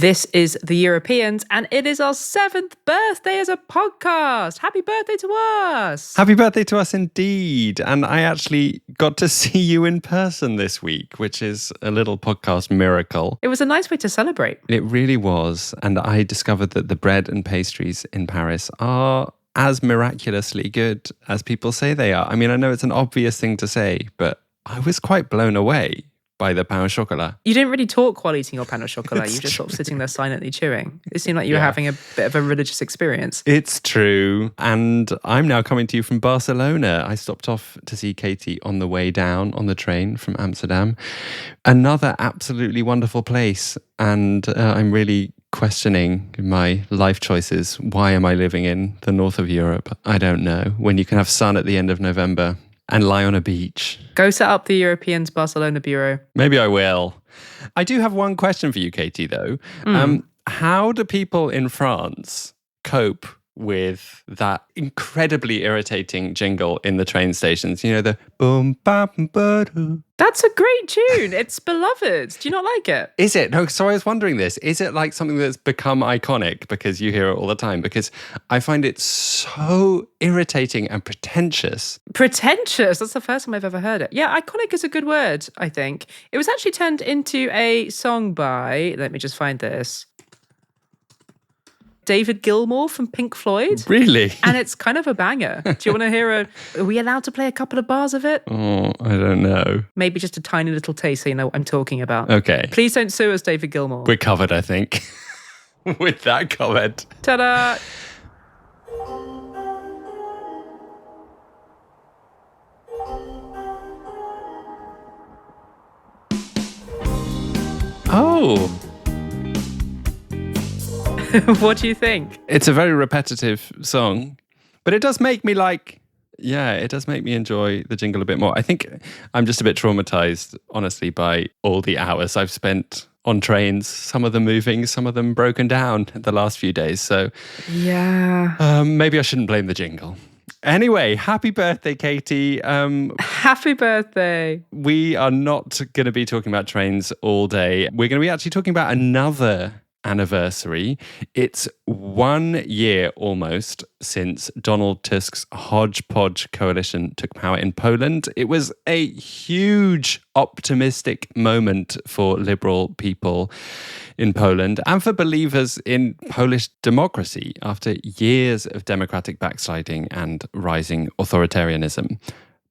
This is The Europeans, and it is our 7th birthday as a podcast. Happy birthday to us. Happy birthday to us indeed. And I actually got to see you in person this week, which is a little podcast miracle. It was a nice way to celebrate. It really was. And I discovered that the bread and pastries in Paris are as miraculously good as people say they are. I mean, I know it's an obvious thing to say, but I was quite blown away by the pain au chocolat. You didn't really talk while eating your pain au chocolat. You just sort of sitting there silently chewing. It seemed like you were having a bit of a religious experience. It's true. And I'm now coming to you from Barcelona. I stopped off to see Katie on the way down on the train from Amsterdam. Another absolutely wonderful place. And I'm really questioning my life choices. Why am I living in the north of Europe? I don't know. When you can have sun at the end of November and lie on a beach. Go set up the Europeans Barcelona Bureau. Maybe I will. I do have one question for you, Katie, though. How do people in France cope with that incredibly irritating jingle in the train stations? You know, the boom, bam, ba-doo. That's a great tune. It's beloved. Do you not like it? Is it? No, so I was wondering this. Is it like something that's become iconic because you hear it all the time? Because I find it so irritating and pretentious. Pretentious? That's the first time I've ever heard it. Yeah, iconic is a good word, I think. It was actually turned into a song by, let me just find this, David Gilmour from Pink Floyd. Really? And it's kind of a banger. Do you want to hear are we allowed to play a couple of bars of it? Oh, I don't know. Maybe just a tiny little taste so you know what I'm talking about. Okay. Please don't sue us, David Gilmour. We're covered, I think, with that comment. Ta-da! Oh. What do you think? It's a very repetitive song, but it does make me it does make me enjoy the jingle a bit more. I think I'm just a bit traumatized, honestly, by all the hours I've spent on trains, some of them moving, some of them broken down the last few days. So yeah, maybe I shouldn't blame the jingle. Anyway, happy birthday, Katie. Happy birthday. We are not going to be talking about trains all day. We're going to be actually talking about another anniversary. It's 1 year almost since Donald Tusk's hodgepodge coalition took power in Poland. It was a huge optimistic moment for liberal people in Poland and for believers in Polish democracy after years of democratic backsliding and rising authoritarianism.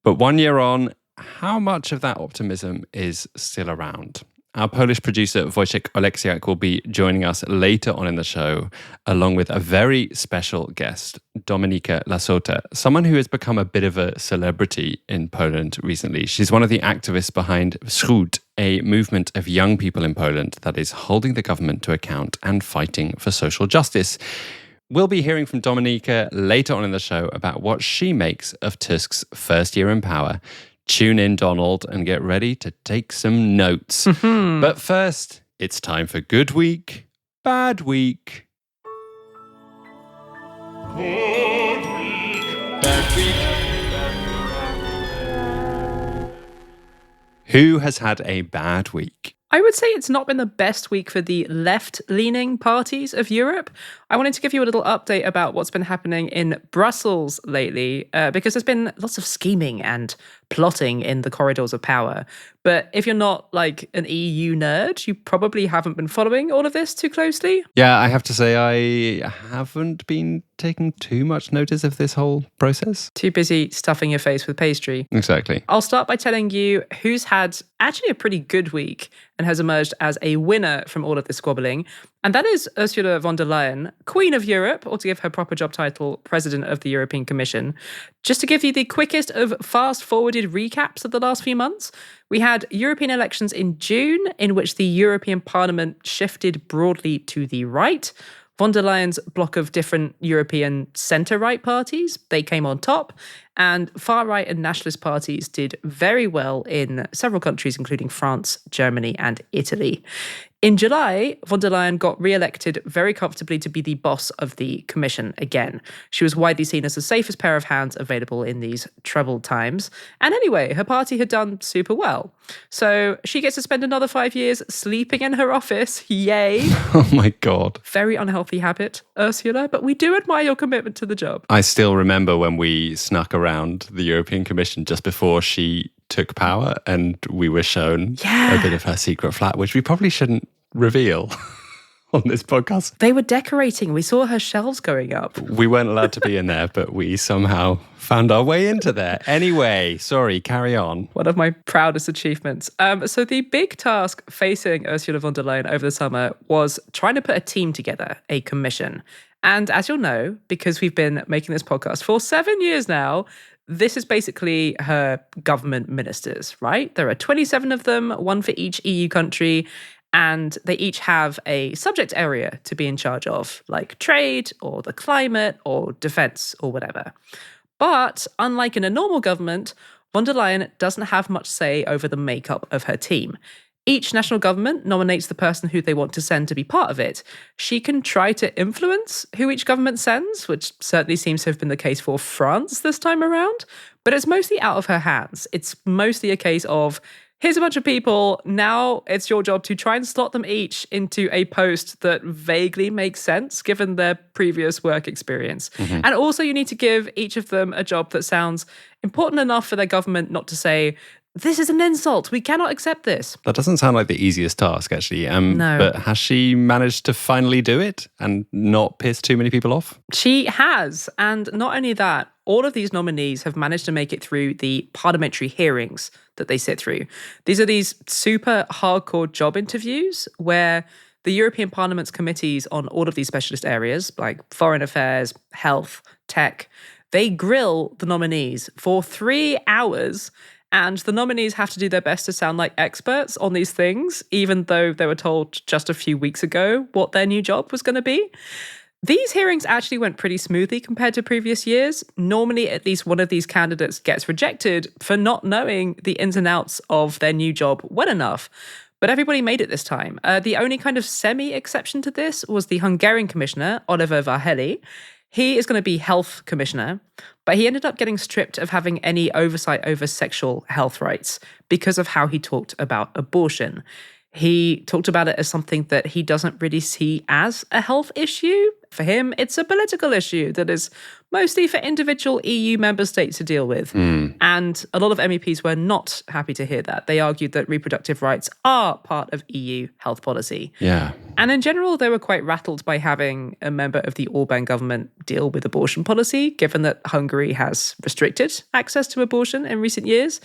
But 1 year on, how much of that optimism is still around? Our Polish producer, Wojciech Oleksiak, will be joining us later on in the show, along with a very special guest, Dominika Lasota, someone who has become a bit of a celebrity in Poland recently. She's one of the activists behind Wschód, a movement of young people in Poland that is holding the government to account and fighting for social justice. We'll be hearing from Dominika later on in the show about what she makes of Tusk's first year in power. Tune in, Donald, and get ready to take some notes. But first, it's time for Good Week, Bad Week. Good Week, Bad Week. Who has had a bad week? I would say it's not been the best week for the left-leaning parties of Europe. I wanted to give you a little update about what's been happening in Brussels lately, because there's been lots of scheming and plotting in the corridors of power. But if you're not like an EU nerd, you probably haven't been following all of this too closely. Yeah, I have to say I haven't been taking too much notice of this whole process. Too busy stuffing your face with pastry. Exactly. I'll start by telling you who's had actually a pretty good week and has emerged as a winner from all of this squabbling. And that is Ursula von der Leyen, Queen of Europe, or to give her proper job title, President of the European Commission. Just to give you the quickest of fast-forwarded recaps of the last few months, we had European elections in June, in which the European Parliament shifted broadly to the right. Von der Leyen's block of different European centre-right parties, they came on top, and far-right and nationalist parties did very well in several countries, including France, Germany, and Italy. In July, von der Leyen got re-elected very comfortably to be the boss of the Commission again. She was widely seen as the safest pair of hands available in these troubled times. And anyway, her party had done super well. So she gets to spend another 5 years sleeping in her office. Yay. Oh my God. Very unhealthy habit, Ursula, but we do admire your commitment to the job. I still remember when we snuck around the European Commission just before she took power and we were shown a bit of her secret flat, which we probably shouldn't reveal on this podcast. They were decorating. We saw her shelves going up. We weren't allowed to be in there, but we somehow found our way into there. Anyway, sorry, carry on. One of my proudest achievements. So the big task facing Ursula von der Leyen over the summer was trying to put a team together, a commission. And as you'll know, because we've been making this podcast for 7 years now, this is basically her government ministers, right? There are 27 of them, one for each EU country, and they each have a subject area to be in charge of, like trade or the climate or defense or whatever. But unlike in a normal government, von der Leyen doesn't have much say over the makeup of her team. Each national government nominates the person who they want to send to be part of it. She can try to influence who each government sends, which certainly seems to have been the case for France this time around, but it's mostly out of her hands. It's mostly a case of, here's a bunch of people, now it's your job to try and slot them each into a post that vaguely makes sense given their previous work experience. Mm-hmm. And also you need to give each of them a job that sounds important enough for their government not to say, this is an insult. We cannot accept this. That doesn't sound like the easiest task, actually. No. But has she managed to finally do it and not piss too many people off? She has. And not only that, all of these nominees have managed to make it through the parliamentary hearings that they sit through. These are these super hardcore job interviews where the European Parliament's committees on all of these specialist areas, like foreign affairs, health, tech, they grill the nominees for 3 hours. And the nominees have to do their best to sound like experts on these things, even though they were told just a few weeks ago what their new job was going to be. These hearings actually went pretty smoothly compared to previous years. Normally, at least one of these candidates gets rejected for not knowing the ins and outs of their new job well enough. But everybody made it this time. The only kind of semi-exception to this was the Hungarian commissioner, Oliver Várhelyi. He is going to be health commissioner, but he ended up getting stripped of having any oversight over sexual health rights because of how he talked about abortion. He talked about it as something that he doesn't really see as a health issue. For him, it's a political issue that is mostly for individual EU member states to deal with. And a lot of MEPs were not happy to hear that. They argued that reproductive rights are part of EU health policy. Yeah. And in general, they were quite rattled by having a member of the Orbán government deal with abortion policy, given that Hungary has restricted access to abortion in recent years.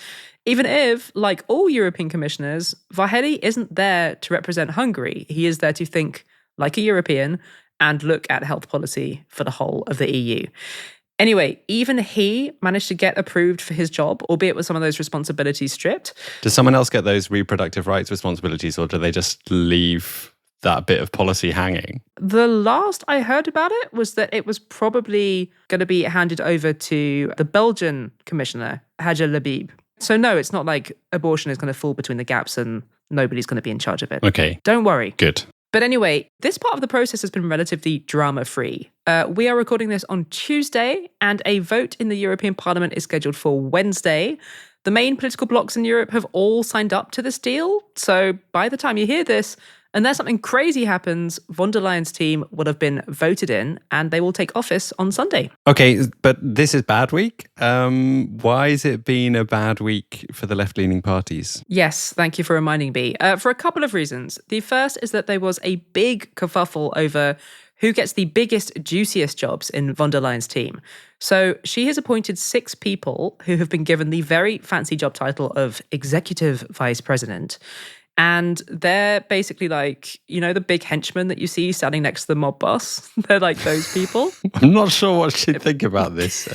Even if, like all European commissioners, Várhelyi isn't there to represent Hungary. He is there to think like a European and look at health policy for the whole of the EU. Anyway, even he managed to get approved for his job, albeit with some of those responsibilities stripped. Does someone else get those reproductive rights responsibilities, or do they just leave that bit of policy hanging? The last I heard about it was that it was probably going to be handed over to the Belgian commissioner, Hadja Labib. So no, it's not like abortion is going to fall between the gaps and nobody's going to be in charge of it. Okay. Don't worry. Good. But anyway, this part of the process has been relatively drama-free. We are recording this on Tuesday, and a vote in the European Parliament is scheduled for Wednesday. The main political blocs in Europe have all signed up to this deal. So by the time you hear this, unless something crazy happens, von der Leyen's team will have been voted in and they will take office on Sunday. Okay, but this is bad week. Why has it been a bad week for the left-leaning parties? Yes, thank you for reminding me. For a couple of reasons. The first is that there was a big kerfuffle over who gets the biggest, juiciest jobs in von der Leyen's team. So she has appointed 6 people who have been given the very fancy job title of executive vice president. And they're basically like, you know, the big henchmen that you see standing next to the mob boss. They're like those people. I'm not sure what she'd think about this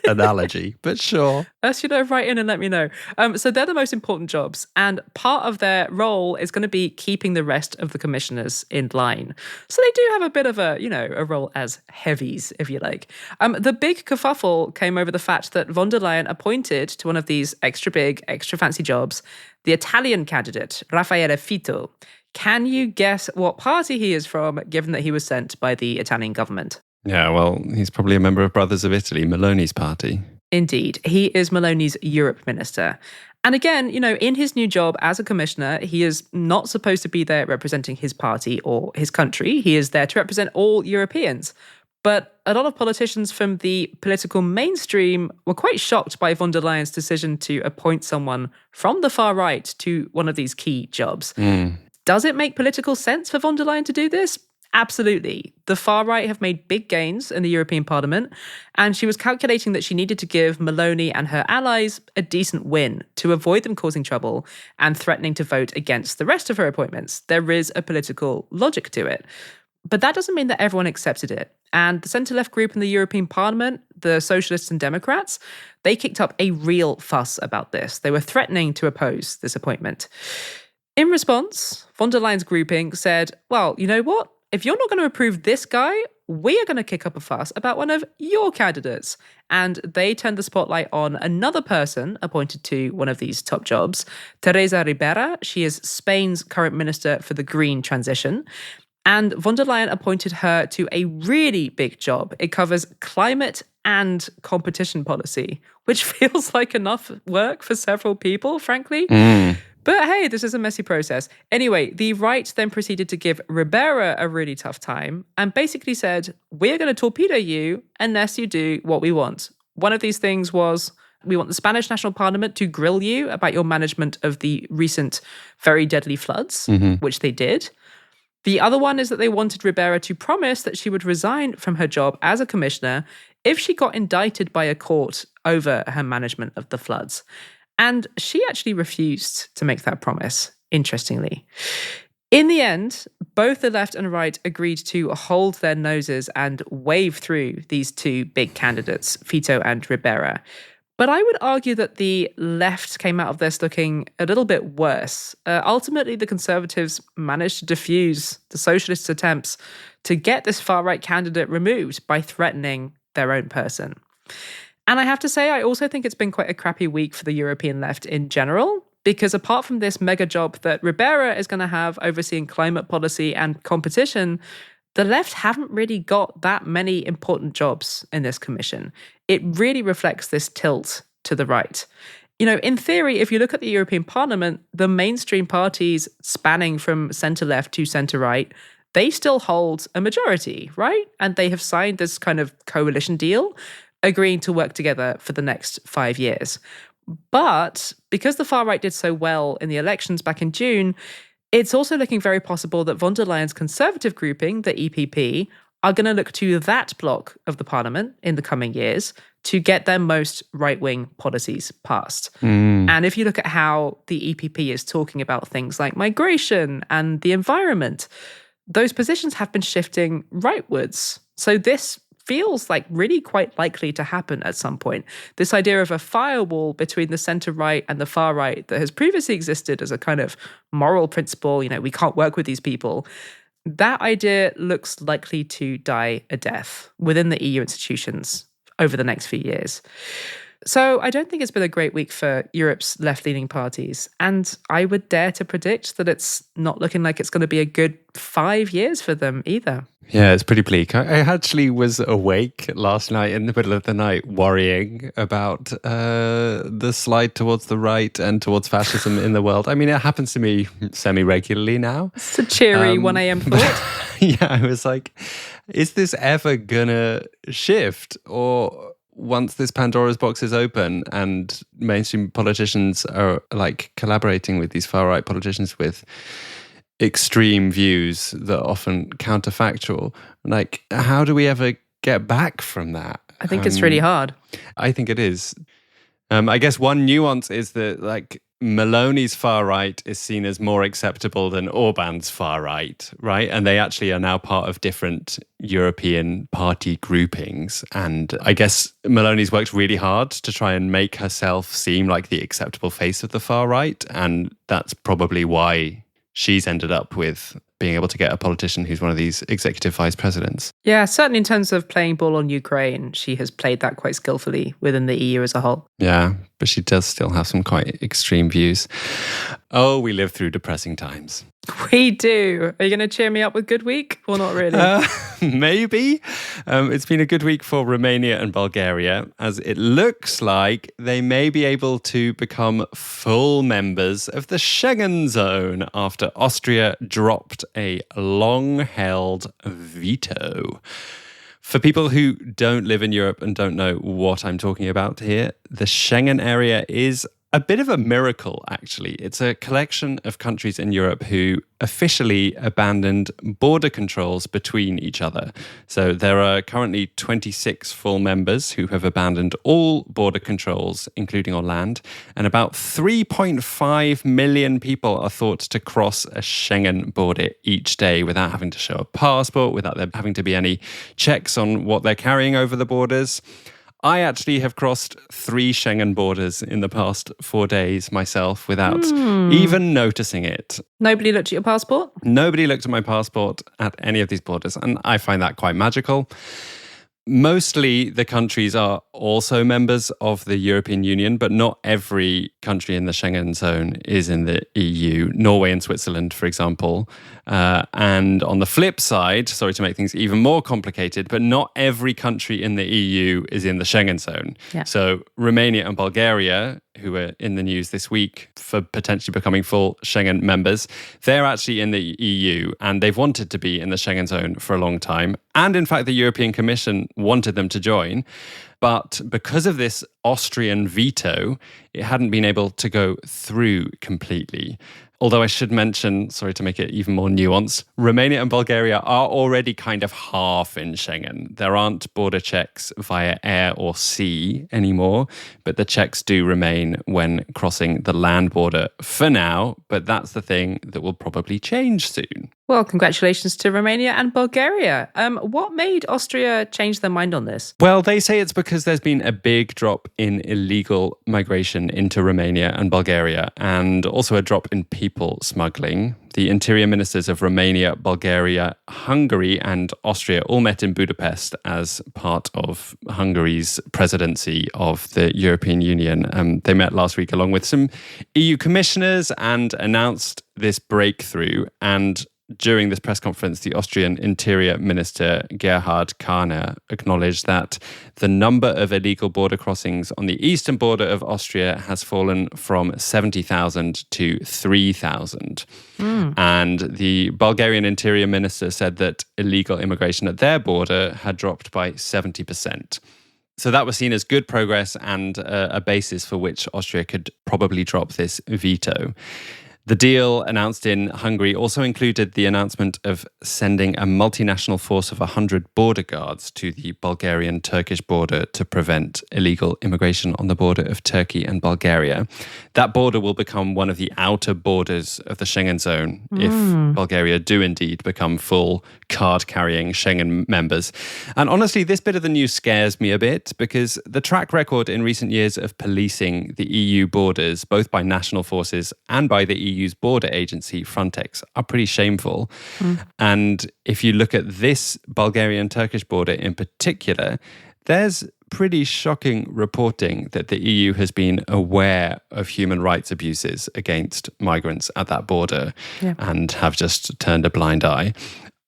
analogy, but sure. Ursula, write in and let me know. So they're the most important jobs. And part of their role is going to be keeping the rest of the commissioners in line. So they do have a bit of a, you know, a role as heavies, if you like. The big kerfuffle came over the fact that von der Leyen appointed to one of these extra big, extra fancy jobs the Italian candidate, Raffaele Fitto. Can you guess what party he is from, given that he was sent by the Italian government? Yeah, well, he's probably a member of Brothers of Italy, Meloni's party. Indeed. He is Meloni's Europe minister. And again, in his new job as a commissioner, he is not supposed to be there representing his party or his country. He is there to represent all Europeans. But a lot of politicians from the political mainstream were quite shocked by von der Leyen's decision to appoint someone from the far right to one of these key jobs. Does it make political sense for von der Leyen to do this? Absolutely. The far right have made big gains in the European Parliament, and she was calculating that she needed to give Meloni and her allies a decent win to avoid them causing trouble and threatening to vote against the rest of her appointments. There is a political logic to it. But that doesn't mean that everyone accepted it. And the centre-left group in the European Parliament, the Socialists and Democrats, they kicked up a real fuss about this. They were threatening to oppose this appointment. In response, von der Leyen's grouping said, well, you know what? If you're not going to approve this guy, we are going to kick up a fuss about one of your candidates. And they turned the spotlight on another person appointed to one of these top jobs, Teresa Ribera. She is Spain's current minister for the green transition. And von der Leyen appointed her to a really big job. It covers climate and competition policy, which feels like enough work for several people, frankly. But hey, this is a messy process. Anyway, the right then proceeded to give Ribera a really tough time and basically said, we're going to torpedo you unless you do what we want. One of these things was, we want the Spanish National Parliament to grill you about your management of the recent very deadly floods, which they did. The other one is that they wanted Ribera to promise that she would resign from her job as a commissioner if she got indicted by a court over her management of the floods. And she actually refused to make that promise, interestingly. In the end, both the left and right agreed to hold their noses and wave through these two big candidates, Fito and Ribera. But I would argue that the left came out of this looking a little bit worse. Ultimately, the Conservatives managed to defuse the Socialists' attempts to get this far-right candidate removed by threatening their own person. And I have to say, I also think it's been quite a crappy week for the European left in general, because apart from this mega job that Ribera is going to have overseeing climate policy and competition, the left haven't really got that many important jobs in this commission. It really reflects this tilt to the right. In theory, if you look at the European Parliament, the mainstream parties spanning from centre-left to centre-right, they still hold a majority, right? And they have signed this kind of coalition deal, agreeing to work together for the next 5 years. But because the far right did so well in the elections back in June, it's also looking very possible that von der Leyen's conservative grouping, the EPP, are going to look to that block of the parliament in the coming years to get their most right-wing policies passed. And if you look at how the EPP is talking about things like migration and the environment, those positions have been shifting rightwards. So this feels like really quite likely to happen at some point. This idea of a firewall between the centre-right and the far-right that has previously existed as a kind of moral principle, we can't work with these people, that idea looks likely to die a death within the EU institutions over the next few years. So I don't think it's been a great week for Europe's left-leaning parties. And I would dare to predict that it's not looking like it's going to be a good 5 years for them either. Yeah, it's pretty bleak. I actually was awake last night in the middle of the night worrying about the slide towards the right and towards fascism in the world. I mean, it happens to me semi-regularly now. It's a cheery 1 a.m. thought. Yeah, I was like, is this ever going to shift? Or once this Pandora's box is open and mainstream politicians are like collaborating with these far-right politicians with extreme views that are often counterfactual, like how do we ever get back from that? I think it's really hard. I think it is. I guess one nuance is that like Meloni's far right is seen as more acceptable than Orban's far right, right? And they actually are now part of different European party groupings. And I guess Meloni's worked really hard to try and make herself seem like the acceptable face of the far right. And that's probably why she's ended up with being able to get a politician who's one of these executive vice presidents. Yeah, certainly in terms of playing ball on Ukraine, she has played that quite skillfully within the EU as a whole. Yeah, but she does still have some quite extreme views. Oh, we live through depressing times. We do. Are you going to cheer me up with good week or not really? Maybe. It's been a good week for Romania and Bulgaria, as it looks like they may be able to become full members of the Schengen zone after Austria dropped a long-held veto. For people who don't live in Europe and don't know what I'm talking about here, the Schengen area is a bit of a miracle, actually. It's a collection of countries in Europe who officially abandoned border controls between each other. So there are currently 26 full members who have abandoned all border controls, including on land, and about 3.5 million people are thought to cross a Schengen border each day without having to show a passport, without there having to be any checks on what they're carrying over the borders. I actually have crossed 3 Schengen borders in the past 4 days myself without even noticing it. Nobody looked at your passport? Nobody looked at my passport at any of these borders, and I find that quite magical. Mostly the countries are also members of the European Union, but not every country in the Schengen zone is in the EU. Norway and Switzerland, for example. And on the flip side, sorry to make things even more complicated, but not every country in the EU is in the Schengen zone. Yeah. So Romania and Bulgaria, who were in the news this week for potentially becoming full Schengen members, they're actually in the EU and they've wanted to be in the Schengen zone for a long time. And in fact, the European Commission wanted them to join. But because of this Austrian veto, it hadn't been able to go through completely. Although I should mention, sorry to make it even more nuanced, Romania and Bulgaria are already kind of half in Schengen. There aren't border checks via air or sea anymore, but the checks do remain when crossing the land border for now. But that's the thing that will probably change soon. Well, congratulations to Romania and Bulgaria. What made Austria change their mind on this? Well, they say it's because there's been a big drop in illegal migration into Romania and Bulgaria, and also a drop in people smuggling. The interior ministers of Romania, Bulgaria, Hungary, and Austria all met in Budapest as part of Hungary's presidency of the European Union. They met last week along with some EU commissioners and announced this breakthrough. And during this press conference, the Austrian Interior Minister Gerhard Kahner acknowledged that the number of illegal border crossings on the eastern border of Austria has fallen from 70,000 to 3,000. And the Bulgarian Interior Minister said that illegal immigration at their border had dropped by 70%. So that was seen as good progress and a basis for which Austria could probably drop this veto. The deal announced in Hungary also included the announcement of sending a multinational force of 100 border guards to the Bulgarian-Turkish border to prevent illegal immigration on the border of Turkey and Bulgaria. That border will become one of the outer borders of the Schengen zone if Bulgaria do indeed become full card-carrying Schengen members. And honestly, this bit of the news scares me a bit because the track record in recent years of policing the EU borders, both by national forces and by the EU's border agency, Frontex, are pretty shameful. And if you look at this Bulgarian-Turkish border in particular, there's pretty shocking reporting that the EU has been aware of human rights abuses against migrants at that border and have just turned a blind eye.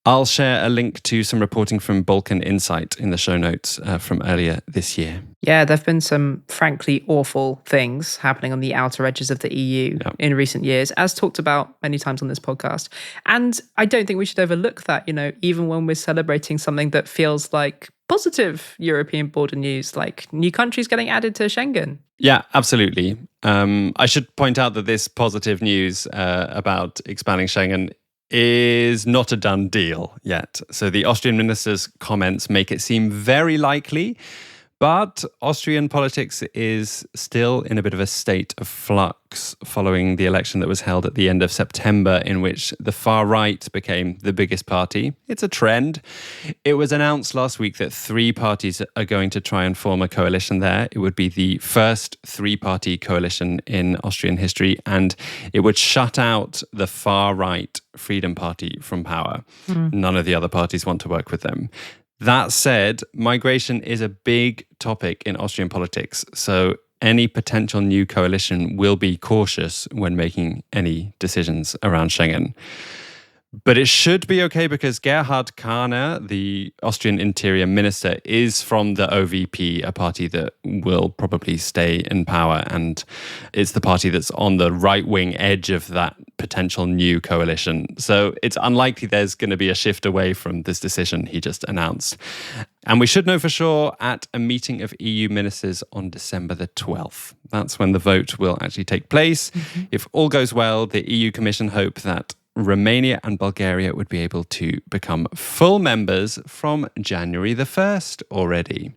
I'll share a link to some reporting from Balkan Insight in the show notes from earlier this year. Yeah, there have been some frankly awful things happening on the outer edges of the EU in recent years, as talked about many times on this podcast. And I don't think we should overlook that, even when we're celebrating something that feels like positive European border news, like new countries getting added to Schengen. Yeah, absolutely. I should point out that this positive news about expanding Schengen is not a done deal yet. So the Austrian minister's comments make it seem very likely, but Austrian politics is still in a bit of a state of flux following the election that was held at the end of September, in which the far right became the biggest party. It's a trend. It was announced last week that 3 parties are going to try and form a coalition there. It would be the first 3-party coalition in Austrian history, and it would shut out the far right Freedom Party from power. None of the other parties want to work with them. That said, migration is a big topic in Austrian politics. So any potential new coalition will be cautious when making any decisions around Schengen. But it should be okay because Gerhard Kahner, the Austrian Interior Minister, is from the OVP, a party that will probably stay in power. And it's the party that's on the right-wing edge of that potential new coalition. So it's unlikely there's going to be a shift away from this decision he just announced. And we should know for sure at a meeting of EU ministers on December the 12th. That's when the vote will actually take place. Mm-hmm. If all goes well, the EU Commission hope that Romania and Bulgaria would be able to become full members from January the 1st already.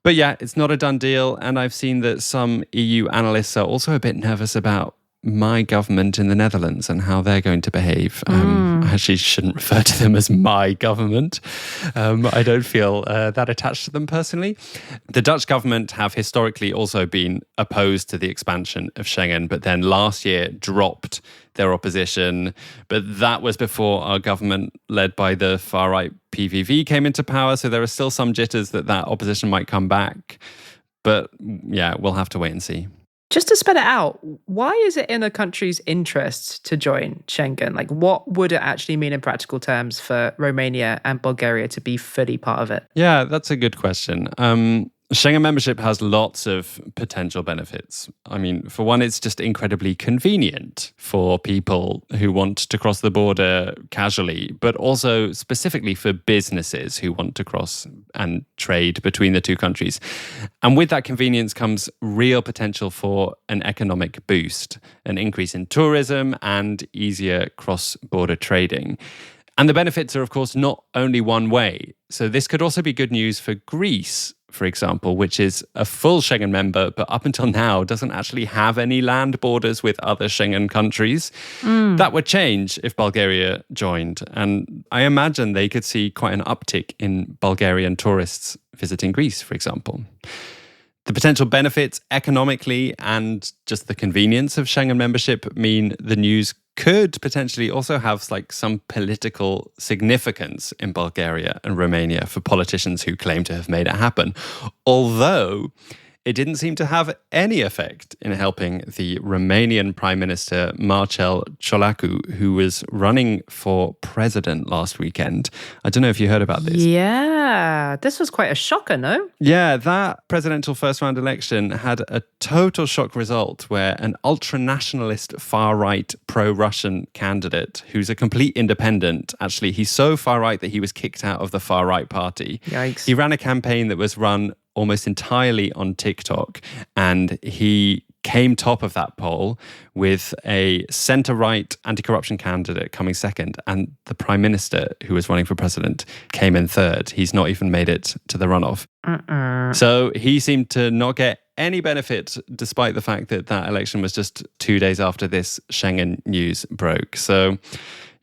But yeah, it's not a done deal. And I've seen that some EU analysts are also a bit nervous about my government in the Netherlands and how they're going to behave. I actually shouldn't refer to them as my government. I don't feel that attached to them personally. The Dutch government have historically also been opposed to the expansion of Schengen, but then last year dropped their opposition. But that was before our government, led by the far-right PVV, came into power. So there are still some jitters that opposition might come back. But yeah, we'll have to wait and see. Just to spell it out, why is it in a country's interest to join Schengen? Like, what would it actually mean in practical terms for Romania and Bulgaria to be fully part of it? Yeah, that's a good question. Schengen membership has lots of potential benefits. I mean, for one, it's just incredibly convenient for people who want to cross the border casually, but also specifically for businesses who want to cross and trade between the two countries. And with that convenience comes real potential for an economic boost, an increase in tourism and easier cross-border trading. And the benefits are, of course, not only one way. So this could also be good news for Greece, for example, which is a full Schengen member, but up until now doesn't actually have any land borders with other Schengen countries. That would change if Bulgaria joined. And I imagine they could see quite an uptick in Bulgarian tourists visiting Greece, for example. The potential benefits economically and just the convenience of Schengen membership mean the news could potentially also have some political significance in Bulgaria and Romania for politicians who claim to have made it happen. Although it didn't seem to have any effect in helping the Romanian Prime Minister Marcel Ciolacu, who was running for president last weekend. I don't know if you heard about this. Yeah, this was quite a shocker, no? Yeah, that presidential first-round election had a total shock result where an ultra-nationalist, far-right, pro-Russian candidate, who's a complete independent, actually, he's so far-right that he was kicked out of the far-right party. Yikes. He ran a campaign that was run almost entirely on TikTok, and he came top of that poll with a centre-right anti-corruption candidate coming second, and the Prime Minister, who was running for president, came in third. He's not even made it to the runoff. So he seemed to not get any benefit, despite the fact that that election was just 2 days after this Schengen news broke. So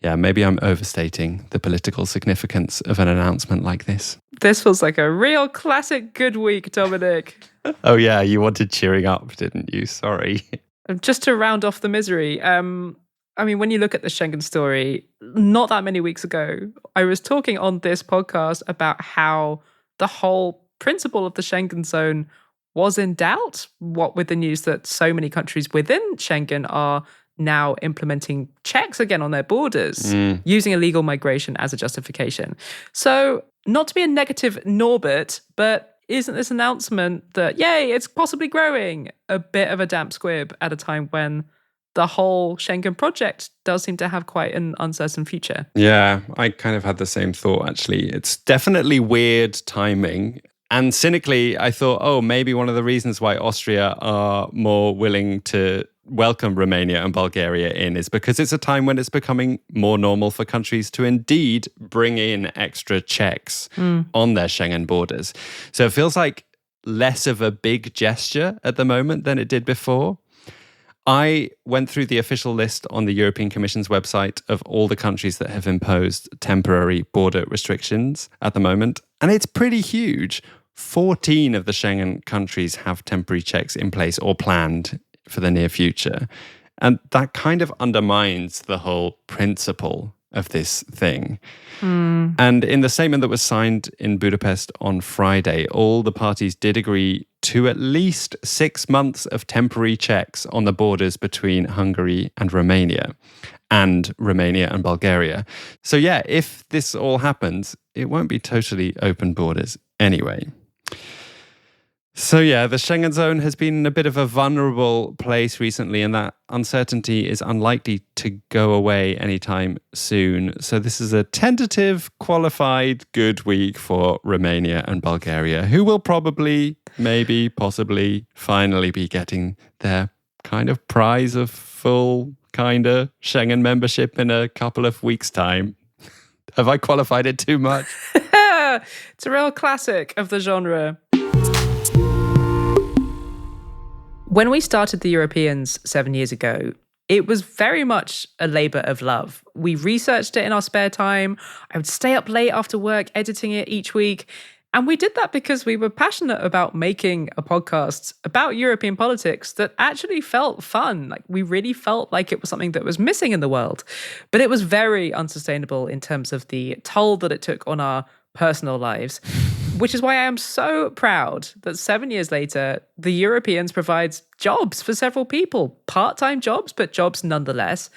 yeah, maybe I'm overstating the political significance of an announcement like this. This was like a real classic good week, Dominic. Oh yeah, you wanted cheering up, didn't you? Sorry. Just to round off the misery, I mean, when you look at the Schengen story, not that many weeks ago, I was talking on this podcast about how the whole principle of the Schengen zone was in doubt, what with the news that so many countries within Schengen are now implementing checks again on their borders, using illegal migration as a justification. So, not to be a negative Norbert, but isn't this announcement that, yay, it's possibly growing, a bit of a damp squib at a time when the whole Schengen project does seem to have quite an uncertain future? Yeah, I kind of had the same thought, actually. It's definitely weird timing. And cynically, I thought, maybe one of the reasons why Austria are more willing to welcome Romania and Bulgaria in is because it's a time when it's becoming more normal for countries to indeed bring in extra checks on their Schengen borders. So it feels like less of a big gesture at the moment than it did before. I went through the official list on the European Commission's website of all the countries that have imposed temporary border restrictions at the moment, and it's pretty huge. 14 of the Schengen countries have temporary checks in place or planned for the near future. And that kind of undermines the whole principle of this thing. And in the statement that was signed in Budapest on Friday, all the parties did agree to at least 6 months of temporary checks on the borders between Hungary and Romania and Bulgaria. So yeah, if this all happens, it won't be totally open borders anyway. So yeah, the Schengen zone has been in a bit of a vulnerable place recently, and that uncertainty is unlikely to go away anytime soon. So this is a tentative, qualified, good week for Romania and Bulgaria, who will probably, maybe, possibly, finally be getting their kind of prize of full, kind of Schengen membership in a couple of weeks' time. Have I qualified it too much? It's a real classic of the genre. When we started the Europeans 7 years ago, it was very much a labour of love. We researched it in our spare time. I would stay up late after work editing it each week. And we did that because we were passionate about making a podcast about European politics that actually felt fun. Like, we really felt like it was something that was missing in the world. But it was very unsustainable in terms of the toll that it took on our personal lives. Which is why I am so proud that 7 years later, the Europeans provides jobs for several people, part-time jobs, but jobs nonetheless.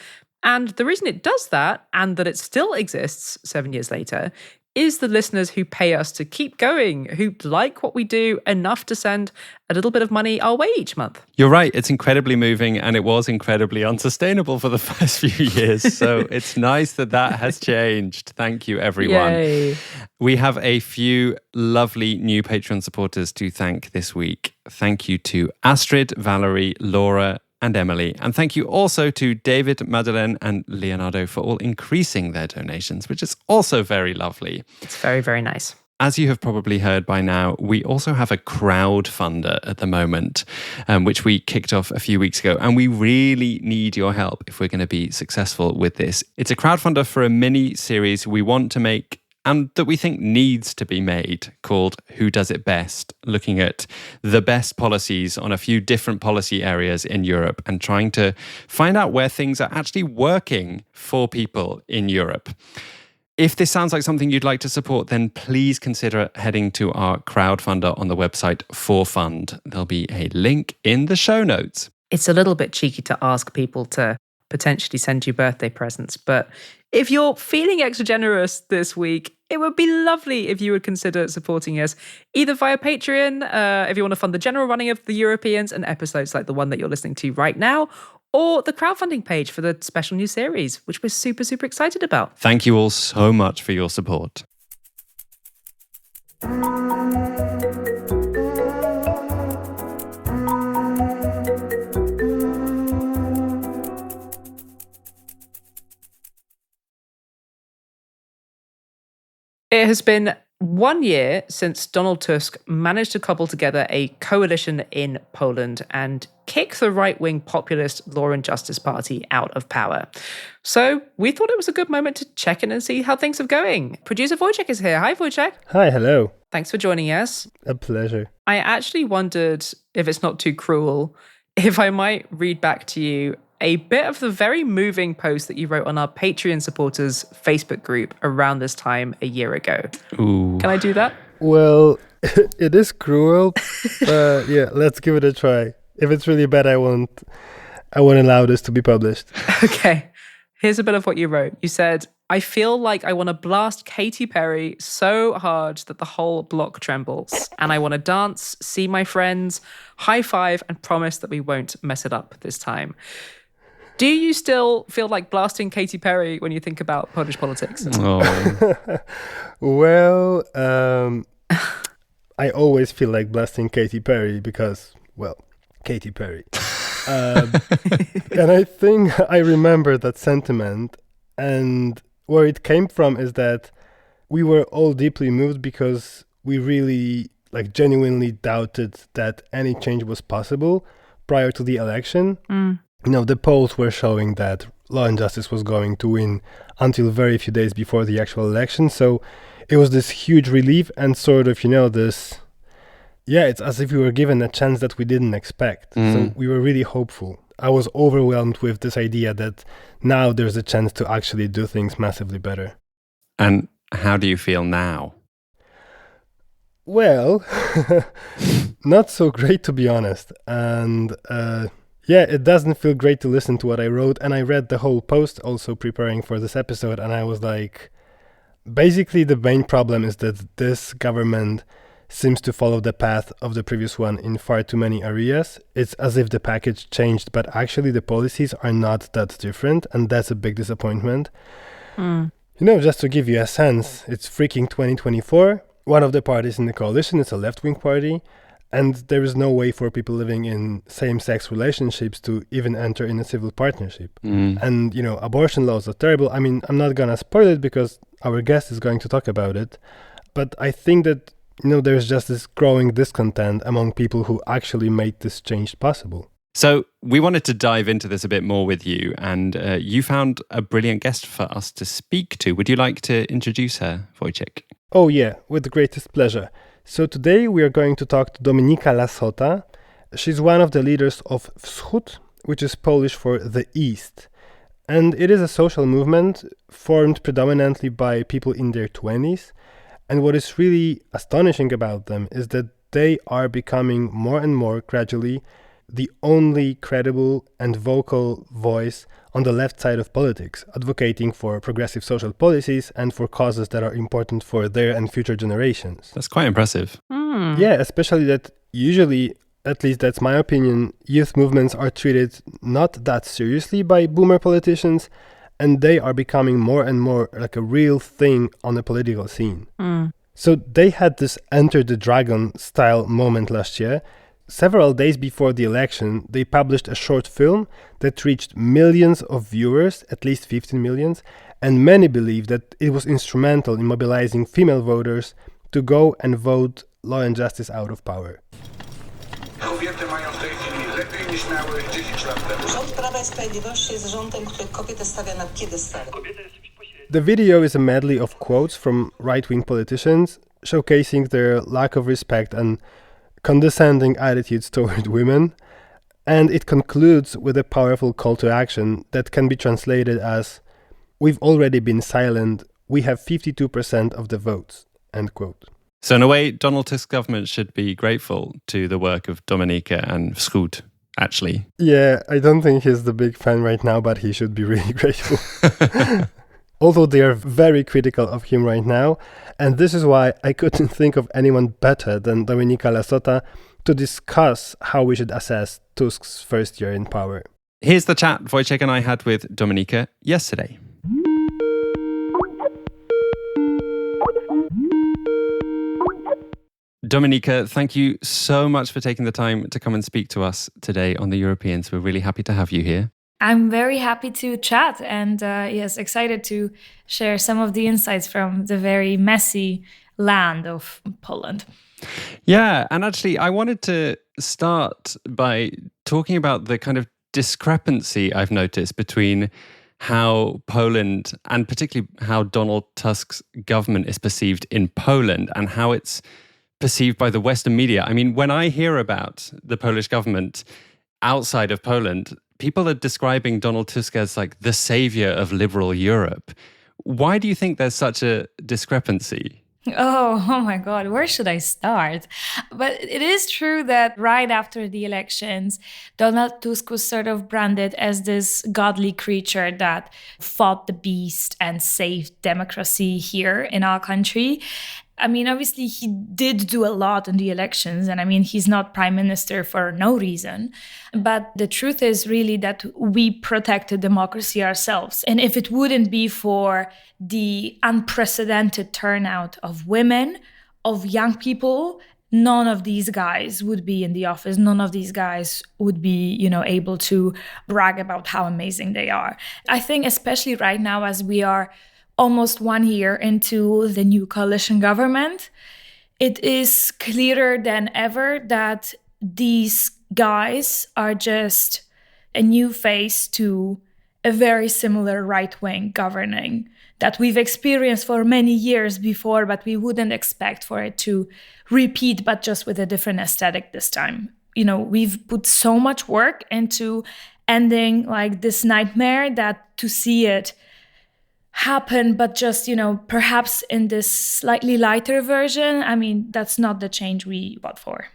And the reason it does that, and that it still exists 7 years later, is the listeners who pay us to keep going, who like what we do enough to send a little bit of money our way each month. You're right. It's incredibly moving, and it was incredibly unsustainable for the first few years. So it's nice that has changed. Thank you, everyone. Yay. We have a few lovely new Patreon supporters to thank this week. Thank you to Astrid, Valerie, Laura, and Emily. And thank you also to David, Madeleine, and Leonardo for all increasing their donations, which is also very lovely. It's very, very nice. As you have probably heard by now, we also have a crowdfunder at the moment, which we kicked off a few weeks ago. And we really need your help if we're going to be successful with this. It's a crowdfunder for a mini series we want to make and that we think needs to be made, called Who Does It Best, looking at the best policies on a few different policy areas in Europe and trying to find out where things are actually working for people in Europe. If this sounds like something you'd like to support, then please consider heading to our crowdfunder on the website for Fund. There'll be a link in the show notes. It's a little bit cheeky to ask people to potentially send you birthday presents, but if you're feeling extra generous this week, it would be lovely if you would consider supporting us either via Patreon, if you want to fund the general running of the Europeans and episodes like the one that you're listening to right now, or the crowdfunding page for the special new series, which we're super, super excited about. Thank you all so much for your support. It has been 1 year since Donald Tusk managed to cobble together a coalition in Poland and kick the right-wing populist Law and Justice Party out of power. So we thought it was a good moment to check in and see how things are going. Producer Wojciech is here. Hi, Wojciech. Hi, hello. Thanks for joining us. A pleasure. I actually wondered, if it's not too cruel, if I might read back to you a bit of the very moving post that you wrote on our Patreon supporters Facebook group around this time a year ago. Ooh. Can I do that? Well, it is cruel, but yeah, let's give it a try. If it's really bad, I won't allow this to be published. Okay. Here's a bit of what you wrote. You said, I feel like I want to blast Katy Perry so hard that the whole block trembles. And I want to dance, see my friends, high five, and promise that we won't mess it up this time. Do you still feel like blasting Katy Perry when you think about Polish politics? Oh. Well, I always feel like blasting Katy Perry because, well, Katy Perry. And I think I remember that sentiment, and where it came from is that we were all deeply moved because we really genuinely doubted that any change was possible prior to the election. You know, the polls were showing that Law and Justice was going to win until very few days before the actual election. So it was this huge relief and sort of, this, it's as if we were given a chance that we didn't expect. So we were really hopeful. I was overwhelmed with this idea that now there's a chance to actually do things massively better. And how do you feel now? Well, not so great to be honest. And yeah, it doesn't feel great to listen to what I wrote. And I read the whole post also preparing for this episode. And I was like, basically, the main problem is that this government seems to follow the path of the previous one in far too many areas. It's as if the package changed, but actually the policies are not that different. And that's a big disappointment. Just to give you a sense, it's freaking 2024. One of the parties in the coalition is a left-wing party, and there is no way for people living in same-sex relationships to even enter in a civil partnership. And, abortion laws are terrible. I mean, I'm not going to spoil it because our guest is going to talk about it. But I think that, there's just this growing discontent among people who actually made this change possible. So we wanted to dive into this a bit more with you, and you found a brilliant guest for us to speak to. Would you like to introduce her, Wojciech? Oh yeah, with the greatest pleasure. So today we are going to talk to Dominika Lasota. She's one of the leaders of Wschód, which is Polish for the East. And it is a social movement formed predominantly by people in their 20s. And what is really astonishing about them is that they are becoming more and more gradually the only credible and vocal voice on the left side of politics, advocating for progressive social policies and for causes that are important for their and future generations. That's quite impressive. Yeah, especially that usually, at least that's my opinion, youth movements are treated not that seriously by boomer politicians, and they are becoming more and more like a real thing on the political scene. So they had this Enter the Dragon style moment last year. Several days before the election, they published a short film that reached millions of viewers, at least 15 millions, and many believe that it was instrumental in mobilizing female voters to go and vote Law and Justice out of power. Kobiety mają w tej chwili lepiej niż miały 10 lat temu. Rząd Prawa i Sprawiedliwości jest rządem, który kobietę stawia na piedestale. The video is a medley of quotes from right-wing politicians, showcasing their lack of respect and condescending attitudes toward women, and it concludes with a powerful call to action that can be translated as, "We've already been silent, we have 52% of the votes," end quote. So in a way, Donald Tusk's government should be grateful to the work of Dominika and Wschód, actually. Yeah, I don't think he's the big fan right now, but he should be really grateful. Although they are very critical of him right now, and this is why I couldn't think of anyone better than Dominika Lasota to discuss how we should assess Tusk's first year in power. Here's the chat Wojciech and I had with Dominika yesterday. Dominika, thank you so much for taking the time to come and speak to us today on The Europeans. We're really happy to have you here. I'm very happy to chat and yes, excited to share some of the insights from the very messy land of Poland. Yeah, and actually I wanted to start by talking about the kind of discrepancy I've noticed between how Poland and particularly how Donald Tusk's government is perceived in Poland and how it's perceived by the Western media. I mean, when I hear about the Polish government outside of Poland, people are describing Donald Tusk as like the savior of liberal Europe. Why do you think there's such a discrepancy? Oh my God, where should I start? But it is true that right after the elections, Donald Tusk was sort of branded as this godly creature that fought the beast and saved democracy here in our country. I mean, obviously, he did do a lot in the elections, and I mean, he's not prime minister for no reason. But the truth is really that we protected democracy ourselves. And if it wouldn't be for the unprecedented turnout of women, of young people, none of these guys would be in the office. None of these guys would be, able to brag about how amazing they are. I think especially right now, as we are almost 1 year into the new coalition government, it is clearer than ever that these guys are just a new face to a very similar right-wing governing that we've experienced for many years before, but we wouldn't expect for it to repeat, but just with a different aesthetic this time. We've put so much work into ending like this nightmare that to see it happen, but just, perhaps in this slightly lighter version. I mean, that's not the change we fought for.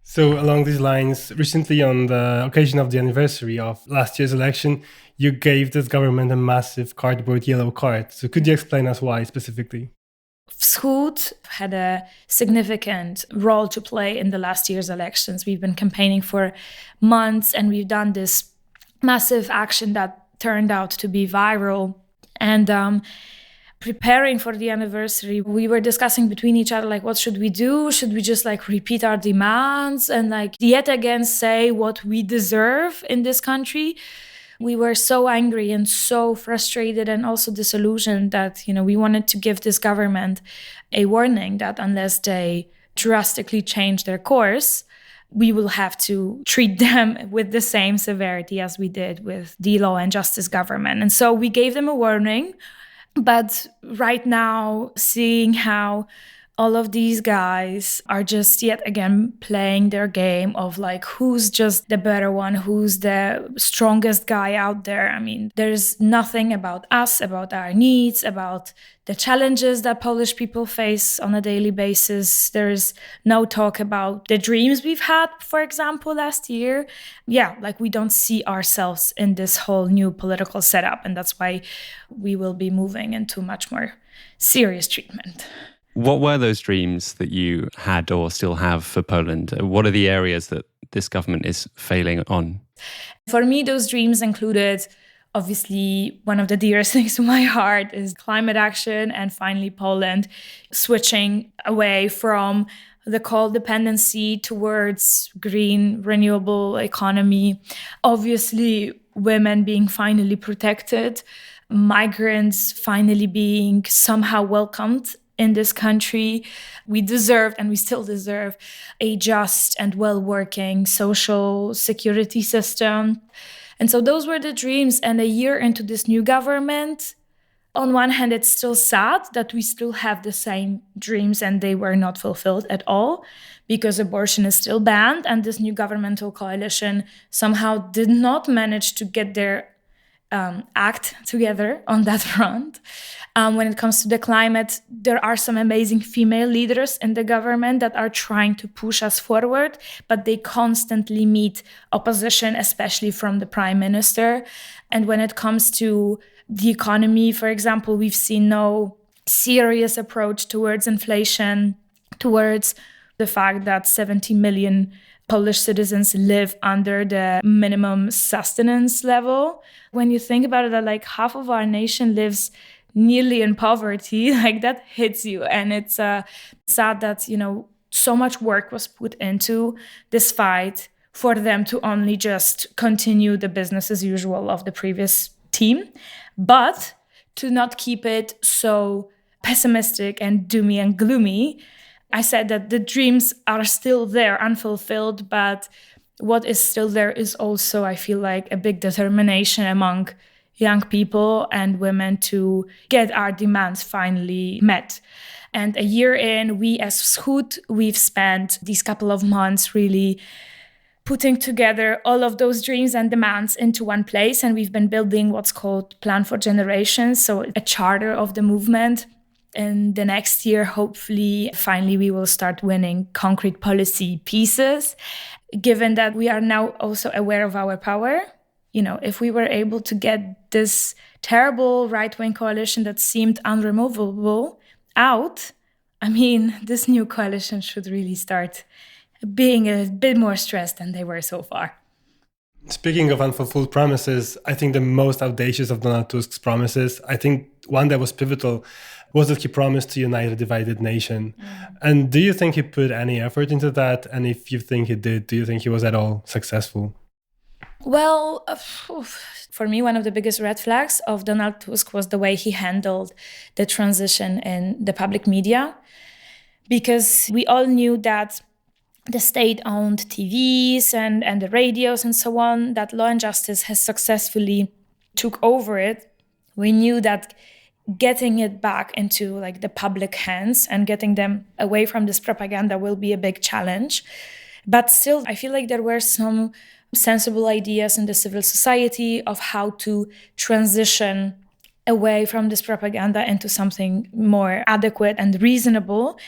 So along these lines, recently on the occasion of the anniversary of last year's election, you gave this government a massive cardboard yellow card. So could you explain us why specifically? Wschód had a significant role to play in the last year's elections. We've been campaigning for months, and we've done this massive action that turned out to be viral. And preparing for the anniversary, we were discussing between each other, like, what should we do? Should we just repeat our demands and yet again say what we deserve in this country? We were so angry and so frustrated and also disillusioned that, we wanted to give this government a warning that unless they drastically change their course, we will have to treat them with the same severity as we did with the Law and Justice government. And so we gave them a warning. But right now, seeing how all of these guys are just yet again playing their game of who's just the better one, who's the strongest guy out there. I mean, there's nothing about us, about our needs, about the challenges that Polish people face on a daily basis. There's no talk about the dreams we've had, for example, last year. Yeah, we don't see ourselves in this whole new political setup. And that's why we will be moving into much more serious treatment. What were those dreams that you had or still have for Poland? What are the areas that this government is failing on? For me, those dreams included, obviously, one of the dearest things to my heart is climate action and finally Poland switching away from the coal dependency towards green, renewable economy. Obviously, women being finally protected, migrants finally being somehow welcomed in this country. We deserved, and we still deserve, a just and well-working social security system. And so those were the dreams. And a year into this new government, on one hand, it's still sad that we still have the same dreams and they were not fulfilled at all, because abortion is still banned. And this new governmental coalition somehow did not manage to get their act together on that front. When it comes to the climate, there are some amazing female leaders in the government that are trying to push us forward, but they constantly meet opposition, especially from the prime minister. And when it comes to the economy, for example, we've seen no serious approach towards inflation, towards the fact that 70 million Polish citizens live under the minimum sustenance level. When you think about it, that half of our nation lives nearly in poverty, that hits you. And it's sad that, so much work was put into this fight for them to only just continue the business as usual of the previous team, but to not keep it so pessimistic and doomy and gloomy. I said that the dreams are still there, unfulfilled, but what is still there is also, I feel a big determination among young people and women to get our demands finally met. And a year in, we as Wschód, we've spent these couple of months really putting together all of those dreams and demands into one place. And we've been building what's called Plan for Generations, so a charter of the movement. In the next year, hopefully, finally, we will start winning concrete policy pieces, given that we are now also aware of our power. If we were able to get this terrible right-wing coalition that seemed unremovable out, this new coalition should really start being a bit more stressed than they were so far. Speaking of unfulfilled promises, I think the most audacious of Donald Tusk's promises, I think one that was pivotal, was that he promised to unite a divided nation. And do you think he put any effort into that? And if you think he did, do you think he was at all successful? Well, for me, one of the biggest red flags of Donald Tusk was the way he handled the transition in the public media, because we all knew that the state-owned TVs and the radios and so on, that Law and Justice has successfully took over it. We knew that getting it back into the public hands and getting them away from this propaganda will be a big challenge. But still, I feel there were some sensible ideas in the civil society of how to transition away from this propaganda into something more adequate and reasonable.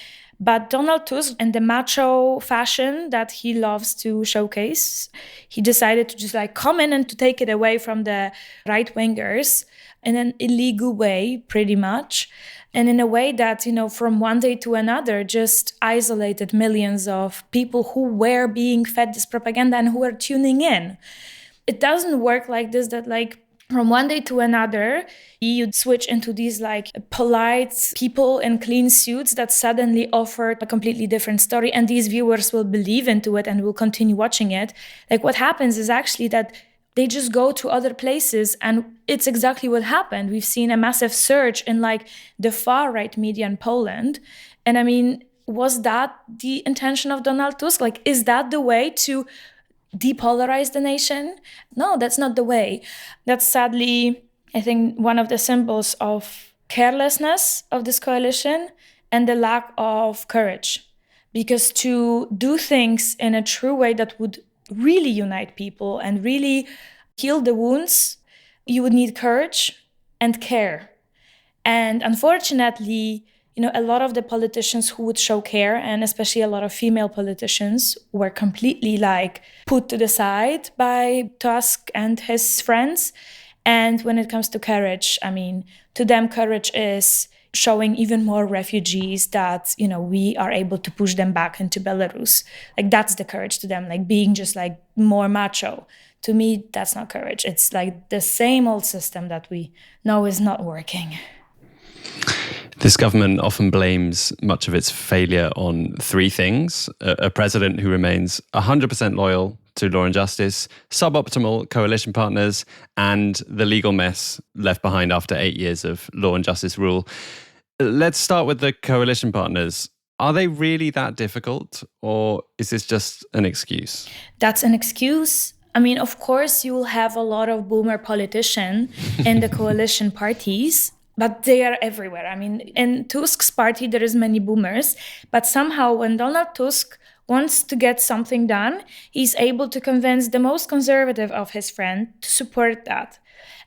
But Donald Tusk, in the macho fashion that he loves to showcase, he decided to just like come in and to take it away from the right-wingers in an illegal way, pretty much. And in a way that, from one day to another, just isolated millions of people who were being fed this propaganda and who were tuning in. It doesn't work like this, that like from one day to another, you'd switch into these like polite people in clean suits that suddenly offer a completely different story, and these viewers will believe into it and will continue watching it. Like what happens is actually that they just go to other places, and it's exactly what happened. We've seen a massive surge in like the far-right media in Poland. And I mean, was that the intention of Donald Tusk? Like, is that the way to depolarize the nation? No, that's not the way. That's sadly, I think, one of the symbols of carelessness of this coalition and the lack of courage. Because to do things in a true way that would really unite people and really heal the wounds, you would need courage and care. And unfortunately, a lot of the politicians who would show care, and especially a lot of female politicians, were completely like put to the side by Tusk and his friends. And when it comes to courage, I mean, to them, courage is showing even more refugees that, we are able to push them back into Belarus. Like, that's the courage to them, like being just like more macho. To me, that's not courage. It's like the same old system that we know is not working. This government often blames much of its failure on three things: a president who remains 100% loyal to law and justice, suboptimal coalition partners, and the legal mess left behind after 8 years of law and justice rule. Let's start with the coalition partners. Are they really that difficult, or is this just an excuse? That's an excuse. I mean, of course, you will have a lot of boomer politicians in the coalition parties, but they are everywhere. I mean, in Tusk's party, there is many boomers, but somehow when Donald Tusk wants to get something done, he's able to convince the most conservative of his friends to support that.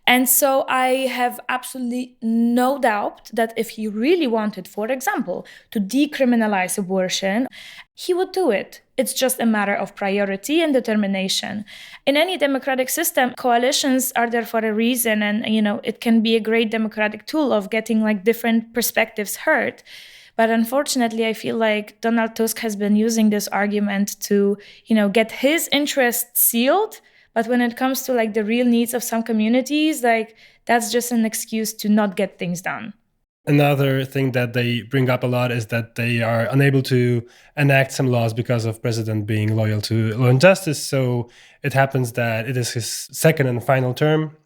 And so I have absolutely no doubt that if he really wanted, for example, to decriminalize abortion, he would do it. It's just a matter of priority and determination. In any democratic system, coalitions are there for a reason, and it can be a great democratic tool of getting like different perspectives heard. But unfortunately, I feel like Donald Tusk has been using this argument to, get his interests sealed. But when it comes to like the real needs of some communities, like that's just an excuse to not get things done. Another thing that they bring up a lot is that they are unable to enact some laws because of president being loyal to law and justice. So it happens that it is his second and final term.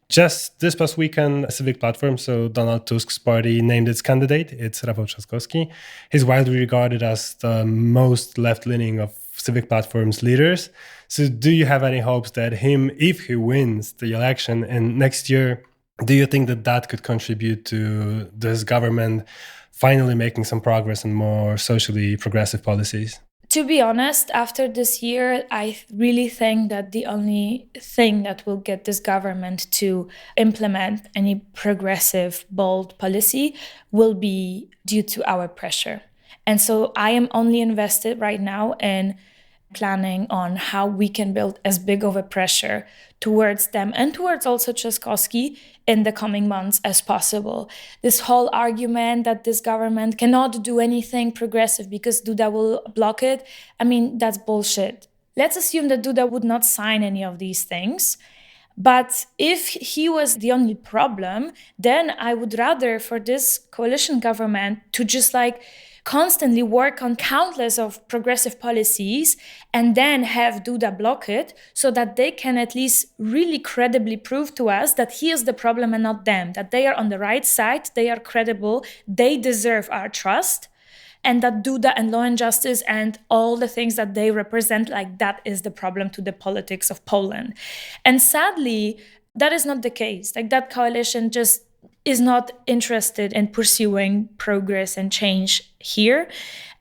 Just this past weekend, a civic platform, so Donald Tusk's party, named its candidate. It's Rafał Trzaskowski. He's widely regarded as the most left-leaning of civic platform's leaders. So do you have any hopes that if he wins the election and next year, do you think that that could contribute to this government finally making some progress and more socially progressive policies? To be honest, after this year, I really think that the only thing that will get this government to implement any progressive, bold policy will be due to our pressure. And so I am only invested right now in planning on how we can build as big of a pressure towards them and towards also Trzaskowski in the coming months as possible. This whole argument that this government cannot do anything progressive because Duda will block it, I mean, that's bullshit. Let's assume that Duda would not sign any of these things. But if he was the only problem, then I would rather for this coalition government to just like constantly work on countless of progressive policies and then have Duda block it so that they can at least really credibly prove to us that he is the problem and not them, that they are on the right side, they are credible, they deserve our trust, and that Duda and law and justice and all the things that they represent, like that is the problem to the politics of Poland. And sadly, that is not the case. Like that coalition just is not interested in pursuing progress and change here.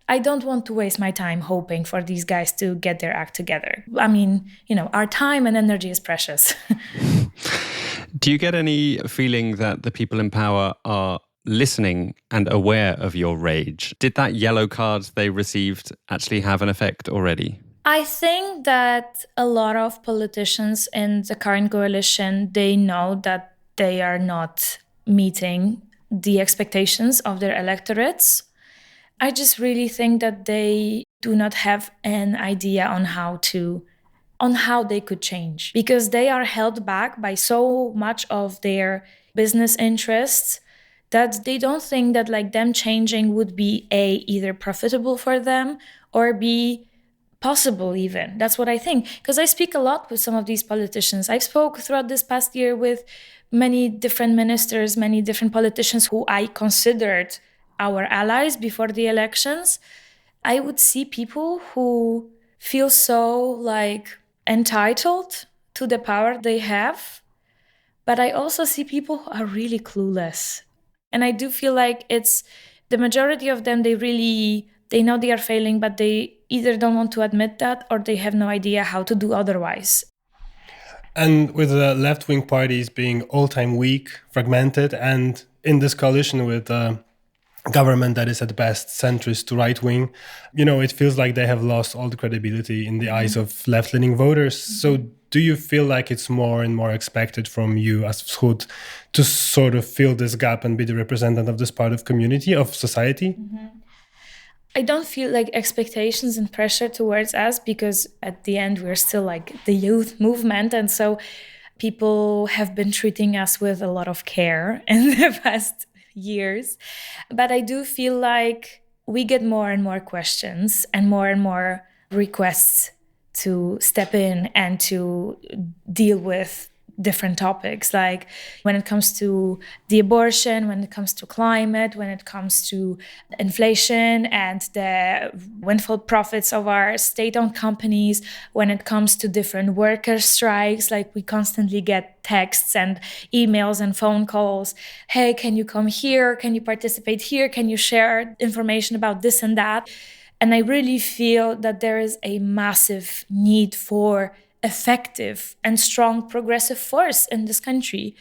I don't want to waste my time hoping for these guys to get their act together. I mean, our time and energy is precious. Do you get any feeling that the people in power are listening and aware of your rage? Did that yellow card they received actually have an effect already? I think that a lot of politicians in the current coalition, they know that they are not meeting the expectations of their electorates. I just really think that they do not have an idea on how they could change, because they are held back by so much of their business interests that they don't think that like them changing would be either profitable for them or B, possible even. That's what I think. Because I speak a lot with some of these politicians. I've spoke throughout this past year with many different ministers, many different politicians who I considered our allies before the elections. I would see people who feel so like entitled to the power they have. But I also see people who are really clueless. And I do feel like it's the majority of them, they know they are failing, but they either don't want to admit that or they have no idea how to do otherwise. And with the left-wing parties being all-time weak, fragmented, and in this coalition with a government that is at best centrist to right-wing, it feels like they have lost all the credibility in the eyes of left-leaning voters. So do you feel like it's more and more expected from you as Wschód to sort of fill this gap and be the representative of this part of community, of society? Mm-hmm. I don't feel like expectations and pressure towards us, because at the end we're still like the youth movement, and so people have been treating us with a lot of care in the past years. But I do feel like we get more and more questions and more requests to step in and to deal with different topics, like when it comes to the abortion, when it comes to climate, when it comes to inflation and the windfall profits of our state-owned companies, when it comes to different worker strikes, like we constantly get texts and emails and phone calls. Hey, can you come here? Can you participate here? Can you share information about this and that? And I really feel that there is a massive need for effective and strong progressive force in this country.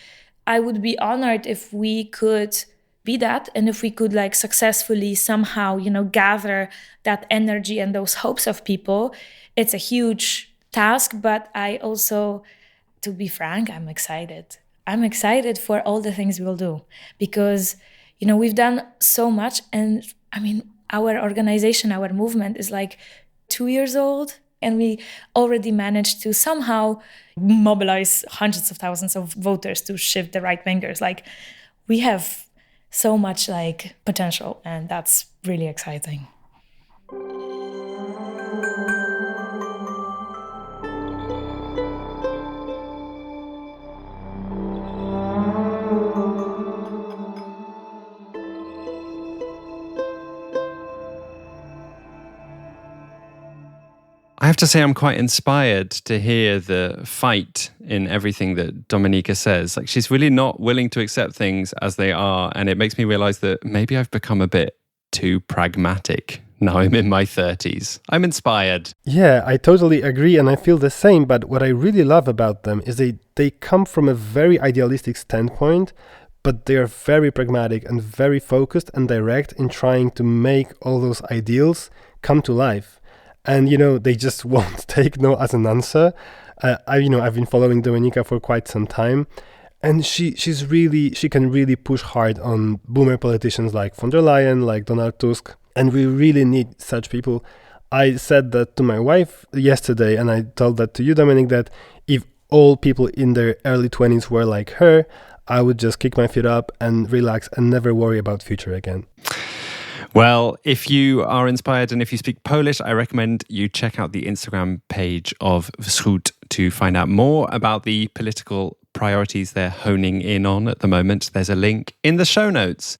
I would be honored if we could be that, and if we could like successfully somehow, gather that energy and those hopes of people. It's a huge task, but I also, to be frank, I'm excited. I'm excited for all the things we'll do, because, we've done so much. And I mean, our organization, our movement is like 2 years old. And we already managed to somehow mobilize hundreds of thousands of voters to shift the right-wingers. Like, we have so much like potential, and that's really exciting. I have to say I'm quite inspired to hear the fight in everything that Dominika says. Like, she's really not willing to accept things as they are. And it makes me realize that maybe I've become a bit too pragmatic. Now I'm in my 30s. I'm inspired. Yeah, I totally agree, and I feel the same. But what I really love about them is they come from a very idealistic standpoint, but they are very pragmatic and very focused and direct in trying to make all those ideals come to life. And, they just won't take no as an answer. I've been following Dominika for quite some time. And she can really push hard on boomer politicians like von der Leyen, like Donald Tusk. And we really need such people. I said that to my wife yesterday, and I told that to you, Dominic, that if all people in their early 20s were like her, I would just kick my feet up and relax and never worry about future again. Well, if you are inspired and if you speak Polish, I recommend you check out the Instagram page of Wschód to find out more about the political priorities they're honing in on at the moment. There's a link in the show notes.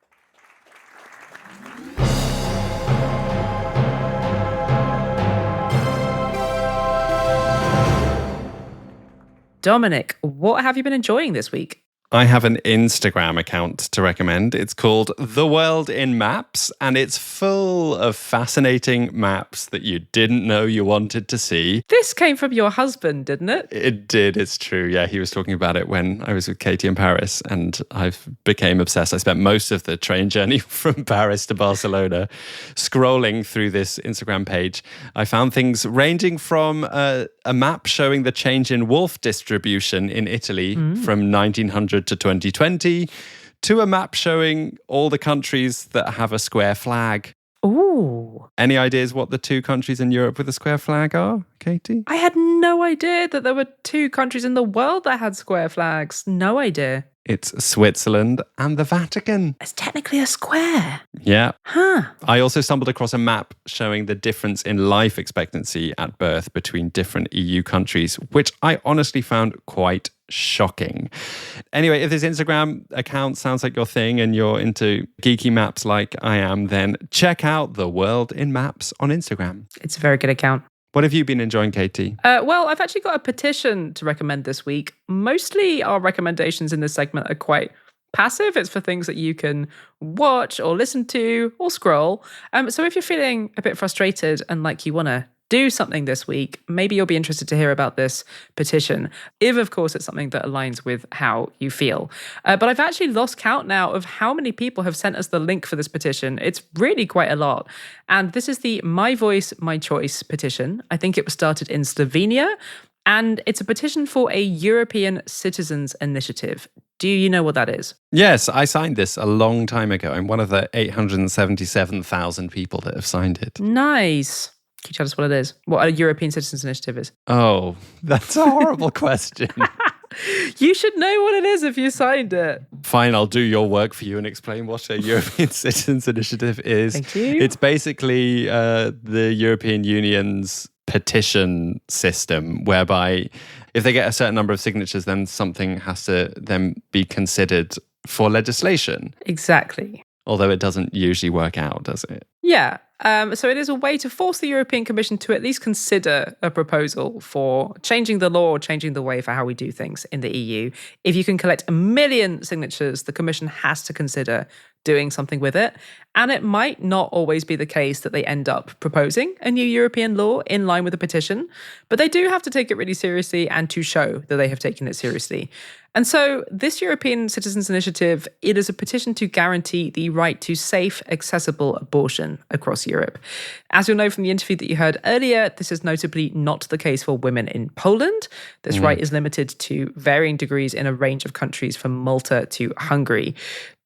Dominic, what have you been enjoying this week? I have an Instagram account to recommend. It's called The World in Maps, and it's full of fascinating maps that you didn't know you wanted to see. This came from your husband, didn't it? It did, it's true. Yeah, he was talking about it when I was with Katie in Paris, and I became obsessed. I spent most of the train journey from Paris to Barcelona scrolling through this Instagram page. I found things ranging from a map showing the change in wolf distribution in Italy from 1900 to 2020, to a map showing all the countries that have a square flag. Ooh. Any ideas what the 2 countries in Europe with a square flag are, Katie? I had no idea that there were 2 countries in the world that had square flags. No idea. It's Switzerland and the Vatican. It's technically a square. Yeah. Huh. I also stumbled across a map showing the difference in life expectancy at birth between different EU countries, which I honestly found quite shocking. Anyway, if this Instagram account sounds like your thing and you're into geeky maps like I am, then check out The World in Maps on Instagram. It's a very good account. What have you been enjoying, Katie? Well, I've actually got a petition to recommend this week. Mostly our recommendations in this segment are quite passive. It's for things that you can watch or listen to or scroll. So if you're feeling a bit frustrated and like you want to do something this week, maybe you'll be interested to hear about this petition, if of course it's something that aligns with how you feel. But I've actually lost count now of how many people have sent us the link for this petition. It's really quite a lot. And this is the My Voice, My Choice petition. I think it was started in Slovenia, and it's a petition for a European Citizens Initiative. Do you know what that is? Yes, I signed this a long time ago. I'm one of the 877,000 people that have signed it. Nice. Can you tell us what it is? What a European Citizens Initiative is? Oh, that's a horrible question. You should know what it is if you signed it. Fine, I'll do your work for you and explain what a European Citizens Initiative is. Thank you. It's basically the European Union's petition system, whereby if they get a certain number of signatures, then something has to then be considered for legislation. Exactly. Although it doesn't usually work out, does it? Yeah. So it is a way to force the European Commission to at least consider a proposal for changing the law or changing the way for how we do things in the EU. If you can collect 1 million signatures, the Commission has to consider doing something with it. And it might not always be the case that they end up proposing a new European law in line with the petition, but they do have to take it really seriously and to show that they have taken it seriously. And so this European Citizens Initiative, it is a petition to guarantee the right to safe, accessible abortion across Europe. As you'll know from the interview that you heard earlier, this is notably not the case for women in Poland. This right is limited to varying degrees in a range of countries from Malta to Hungary.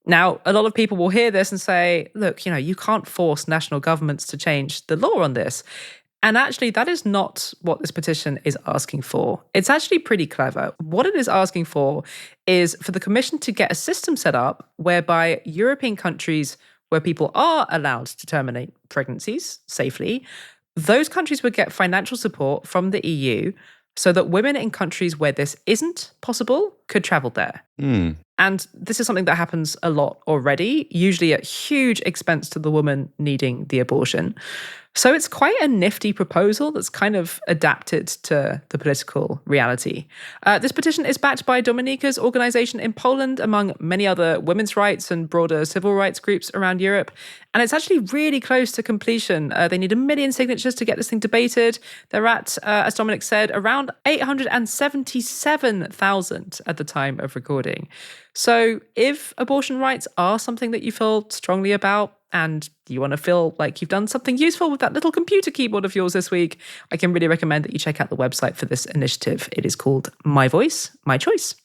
Now, a lot of people will hear this and say, look, you can't force national governments to change the law on this. And actually, that is not what this petition is asking for. It's actually pretty clever. What it is asking for is for the Commission to get a system set up whereby European countries where people are allowed to terminate pregnancies safely, those countries would get financial support from the EU so that women in countries where this isn't possible could travel there. And this is something that happens a lot already, usually at huge expense to the woman needing the abortion. So it's quite a nifty proposal that's kind of adapted to the political reality. This petition is backed by Dominika's organization in Poland, among many other women's rights and broader civil rights groups around Europe. And it's actually really close to completion. They need 1 million signatures to get this thing debated. They're at, as Dominic said, around 877,000 at the time of recording. So if abortion rights are something that you feel strongly about, and you want to feel like you've done something useful with that little computer keyboard of yours this week, I can really recommend that you check out the website for this initiative. It is called My Voice, My Choice.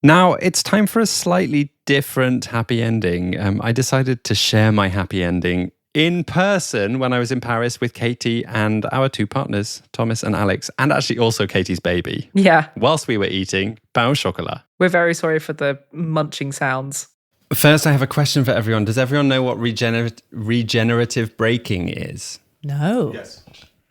Now, it's time for a slightly different happy ending. I decided to share my happy ending in person when I was in Paris with Katie and our 2 partners, Thomas and Alex, and actually also Katie's baby. Yeah. Whilst we were eating pain au chocolat. We're very sorry for the munching sounds. First, I have a question for everyone. Does everyone know what regenerative braking is? No. Yes.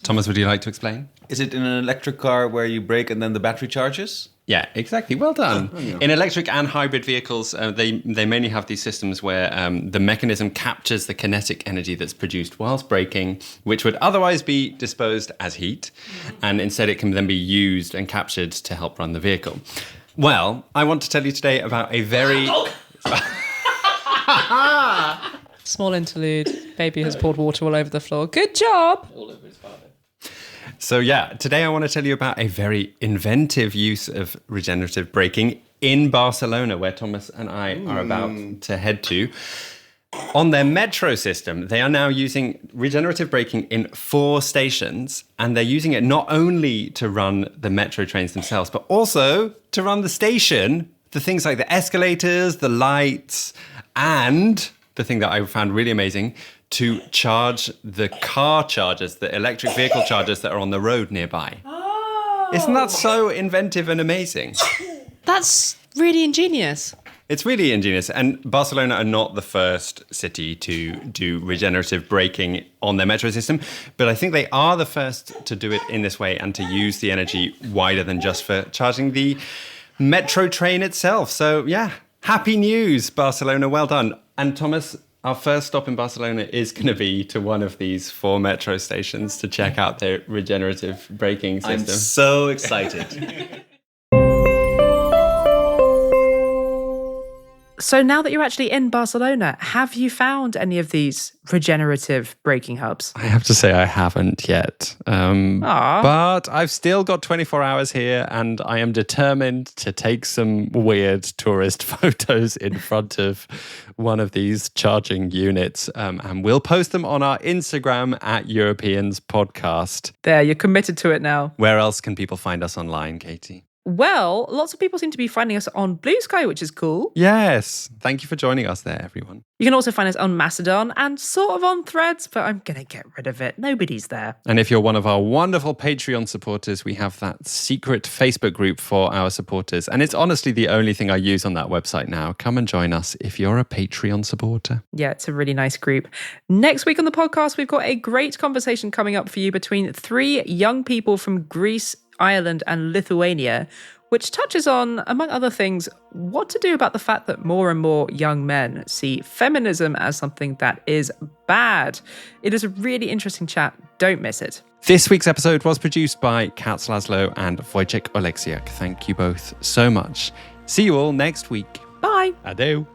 Thomas, would you like to explain? Is it in an electric car where you brake and then the battery charges? Yeah, exactly. Well done. In electric and hybrid vehicles, they mainly have these systems where the mechanism captures the kinetic energy that's produced whilst braking, which would otherwise be disposed as heat, and instead it can then be used and captured to help run the vehicle. Well, I want to tell you today about a very... Small interlude. Baby has poured water all over the floor. Good job. All over his father. So yeah, today I want to tell you about a very inventive use of regenerative braking in Barcelona, where Thomas and I are about to head to. On their metro system, they are now using regenerative braking in 4 stations, and they're using it not only to run the metro trains themselves, but also to run the station, the things like the escalators, the lights, and the thing that I found really amazing, to charge the car chargers, the electric vehicle chargers that are on the road nearby. Oh. Isn't that so inventive and amazing? That's really ingenious. It's really ingenious. And Barcelona are not the first city to do regenerative braking on their metro system, but I think they are the first to do it in this way and to use the energy wider than just for charging the metro train itself. So yeah, happy news, Barcelona. Well done. And Thomas, our first stop in Barcelona is going to be to one of these 4 metro stations to check out their regenerative braking system. I'm so excited. So now that you're actually in Barcelona, have you found any of these regenerative braking hubs? I have to say I haven't yet. But I've still got 24 hours here, and I am determined to take some weird tourist photos in front of one of these charging units. And we'll post them on our Instagram at Europeans Podcast. There, you're committed to it now. Where else can people find us online, Katie? Well, lots of people seem to be finding us on Blue Sky, which is cool. Yes. Thank you for joining us there, everyone. You can also find us on Mastodon and sort of on Threads, but I'm going to get rid of it. Nobody's there. And if you're one of our wonderful Patreon supporters, we have that secret Facebook group for our supporters. And it's honestly the only thing I use on that website now. Come and join us if you're a Patreon supporter. Yeah, it's a really nice group. Next week on the podcast, we've got a great conversation coming up for you between 3 young people from Greece, Ireland and Lithuania, which touches on, among other things, what to do about the fact that more and more young men see feminism as something that is bad. It is a really interesting chat. Don't miss it. This week's episode was produced by Katz, Laszlo and Wojciech Oleksiak. Thank you both so much. See you all next week. Bye. Adeu.